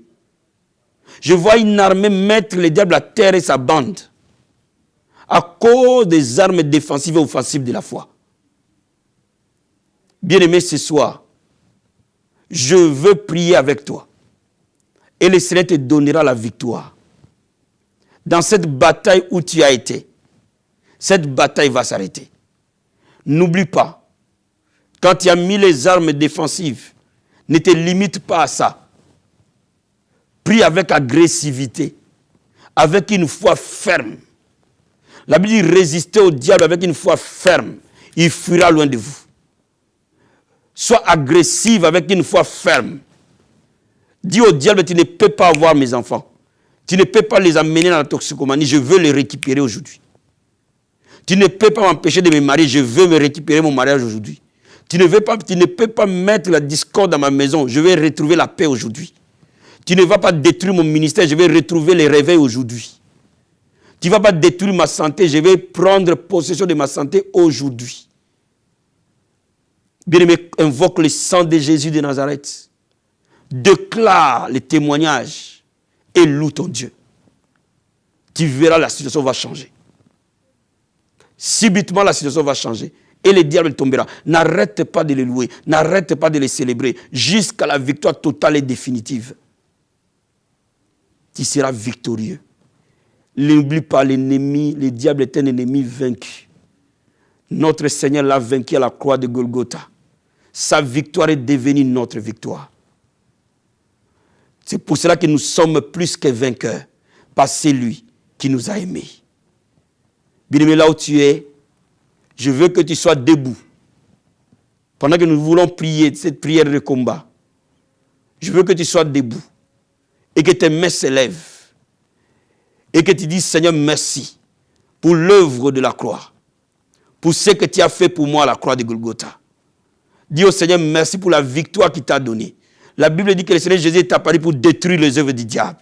Je vois une armée mettre le diable à terre et sa bande à cause des armes défensives et offensives de la foi. Bien-aimé, ce soir, je veux prier avec toi. Et le Seigneur te donnera la victoire. Dans cette bataille où tu as été, cette bataille va s'arrêter. N'oublie pas, quand tu as mis les armes défensives, ne te limite pas à ça. Prie avec agressivité, avec une foi ferme. La Bible dit résister au diable avec une foi ferme. Il fuira loin de vous. Sois agressive avec une foi ferme. Dis au diable, tu ne peux pas avoir mes enfants. Tu ne peux pas les amener dans la toxicomanie. Je veux les récupérer aujourd'hui. Tu ne peux pas m'empêcher de me marier. Je veux me récupérer mon mariage aujourd'hui. Tu ne peux pas mettre la discorde dans ma maison. Je vais retrouver la paix aujourd'hui. Tu ne vas pas détruire mon ministère. Je vais retrouver les réveils aujourd'hui. Tu ne vas pas détruire ma santé. Je vais prendre possession de ma santé aujourd'hui. Bien-aimé, invoque le sang de Jésus de Nazareth. Déclare les témoignages et loue ton Dieu. Tu verras, la situation va changer. Subitement, la situation va changer. Et le diable tombera. N'arrête pas de les louer. N'arrête pas de les célébrer. Jusqu'à la victoire totale et définitive. Tu seras victorieux. N'oublie pas l'ennemi. Le diable est un ennemi vaincu. Notre Seigneur l'a vaincu à la croix de Golgotha. Sa victoire est devenue notre victoire. C'est pour cela que nous sommes plus que vainqueurs. Par celui qui nous a aimés. Bien-aimé, là où tu es, je veux que tu sois debout. Pendant que nous voulons prier cette prière de combat, je veux que tu sois debout. Et que tes mains s'élèvent. Et que tu dises, Seigneur, merci pour l'œuvre de la croix. Pour ce que tu as fait pour moi à la croix de Golgotha. Dis au Seigneur merci pour la victoire qu'il t'a donnée. La Bible dit que le Seigneur Jésus est apparu pour détruire les œuvres du diable.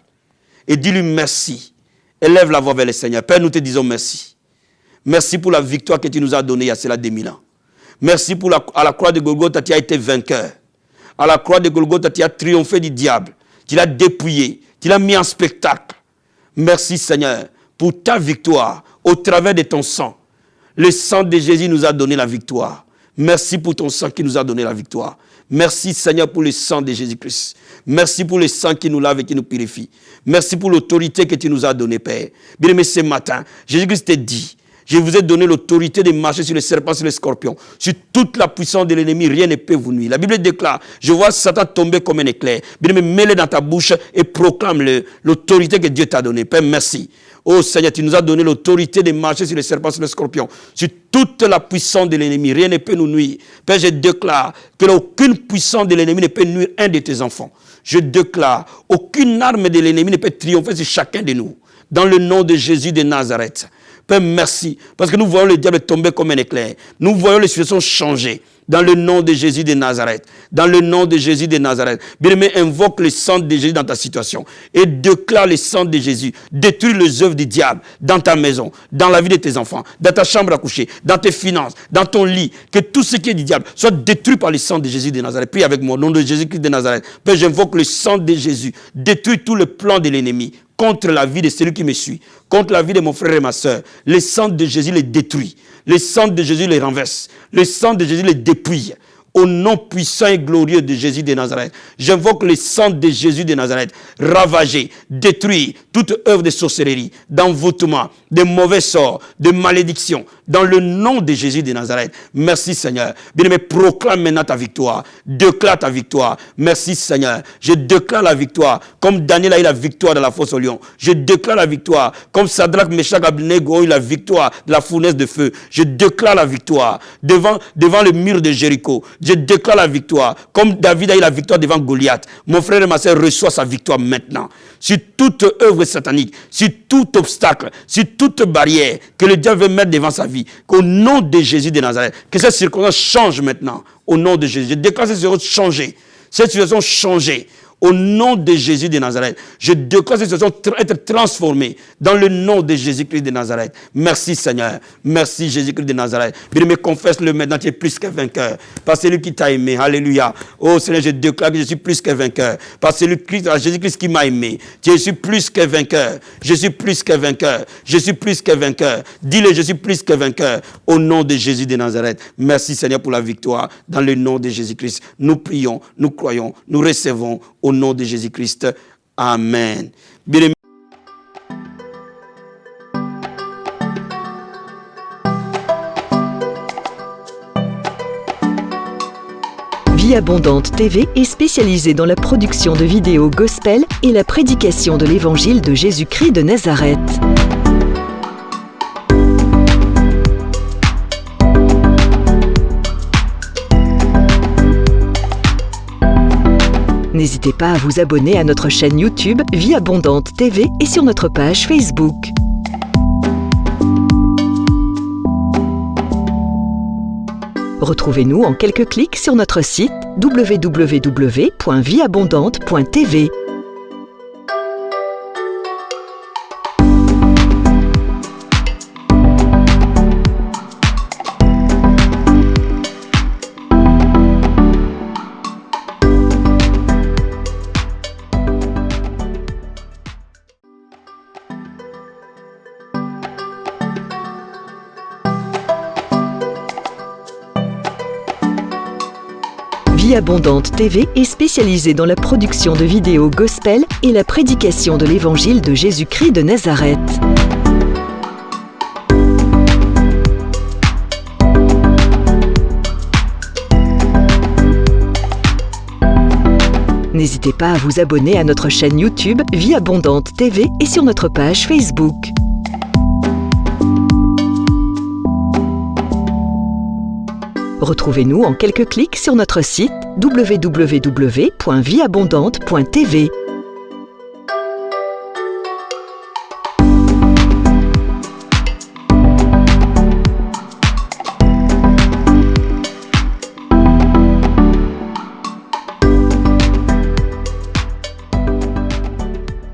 Et dis-lui merci. Élève la voix vers le Seigneur. Père, nous te disons merci. Merci pour la victoire que tu nous as donnée il y a cela 2000 ans. Merci pour à la croix de Golgotha, tu as été vainqueur. À la croix de Golgotha, tu as triomphé du diable. Tu l'as dépouillé. Tu l'as mis en spectacle. Merci Seigneur pour ta victoire au travers de ton sang. Le sang de Jésus nous a donné la victoire. Merci pour ton sang qui nous a donné la victoire. Merci Seigneur pour le sang de Jésus-Christ. Merci pour le sang qui nous lave et qui nous purifie. Merci pour l'autorité que tu nous as donnée, Père. Bien-aimé, ce matin, Jésus-Christ te dit, je vous ai donné l'autorité de marcher sur les serpents, sur les scorpions. Sur toute la puissance de l'ennemi, rien ne peut vous nuire. La Bible déclare, je vois Satan tomber comme un éclair. Bien-aimé, mets-le dans ta bouche et proclame-le, l'autorité que Dieu t'a donnée. Père, merci. Oh Seigneur, tu nous as donné l'autorité de marcher sur les serpents, sur les scorpions, sur toute la puissance de l'ennemi. Rien ne peut nous nuire. Père, je déclare que aucune puissance de l'ennemi ne peut nuire un de tes enfants. Je déclare, aucune arme de l'ennemi ne peut triompher sur chacun de nous. Dans le nom de Jésus de Nazareth. Père, merci. Parce que nous voyons le diable tomber comme un éclair. Nous voyons les situations changer. Dans le nom de Jésus de Nazareth. Dans le nom de Jésus de Nazareth. Bien-aimé, invoque le sang de Jésus dans ta situation. Et déclare le sang de Jésus. Détruis les œuvres du diable dans ta maison, dans la vie de tes enfants, dans ta chambre à coucher, dans tes finances, dans ton lit. Que tout ce qui est du diable soit détruit par le sang de Jésus de Nazareth. Prie avec moi, au nom de Jésus-Christ de Nazareth. Père, j'invoque le sang de Jésus. Détruis tout le plan de l'ennemi contre la vie de celui qui me suit, contre la vie de mon frère et ma soeur. Le sang de Jésus les détruit. Le sang de Jésus les renverse. Le sang de Jésus les dépouille. Au nom puissant et glorieux de Jésus de Nazareth, j'invoque le sang de Jésus de Nazareth, ravager, détruire toute œuvre de sorcellerie, d'envoûtement, de mauvais sorts, de malédiction, dans le nom de Jésus de Nazareth. Merci Seigneur. Bien-aimé, proclame maintenant ta victoire. Déclare ta victoire. Merci Seigneur. Je déclare la victoire. Comme Daniel a eu la victoire dans la fosse au lion. Je déclare la victoire. Comme Sadrach, Meshach, Abednego ont eu la victoire de la fournaise de feu. Je déclare la victoire. Devant le mur de Jéricho. Je déclare la victoire. Comme David a eu la victoire devant Goliath. Mon frère et ma soeur reçoit sa victoire maintenant. Sur toute œuvre satanique, sur tout obstacle, sur toute barrière que le diable veut mettre devant sa vie. Qu'au nom de Jésus de Nazareth, que cette circonstance change maintenant. Au nom de Jésus. Je déclare cette situation changer. Cette situation changer. Au nom de Jésus de Nazareth, je déclare cette situation être transformée dans le nom de Jésus-Christ de Nazareth. Merci Seigneur. Merci Jésus-Christ de Nazareth. Bien-aimé, confesse-le maintenant, tu es plus que vainqueur. Par celui qui t'a aimé. Alléluia. Oh Seigneur, je déclare que je suis plus que vainqueur. Par celui Jésus-Christ qui m'a aimé. Je suis plus que vainqueur. Je suis plus que vainqueur. Je suis plus que vainqueur. Dis-le, je suis plus que vainqueur. Au nom de Jésus de Nazareth. Merci Seigneur pour la victoire. Dans le nom de Jésus-Christ. Nous prions, nous croyons, nous recevons au nom de Jésus-Christ. Amen. Bien-aimés, Vie Abondante TV est spécialisée dans la production de vidéos gospel et la prédication de l'évangile de Jésus-Christ de Nazareth. N'hésitez pas à vous abonner à notre chaîne YouTube Vie Abondante TV et sur notre page Facebook. Retrouvez-nous en quelques clics sur notre site www.vieabondante.tv. Vie Abondante TV est spécialisée dans la production de vidéos gospel et la prédication de l'évangile de Jésus-Christ de Nazareth. N'hésitez pas à vous abonner à notre chaîne YouTube Vie Abondante TV et sur notre page Facebook. Retrouvez-nous en quelques clics sur notre site www.vieabondante.tv.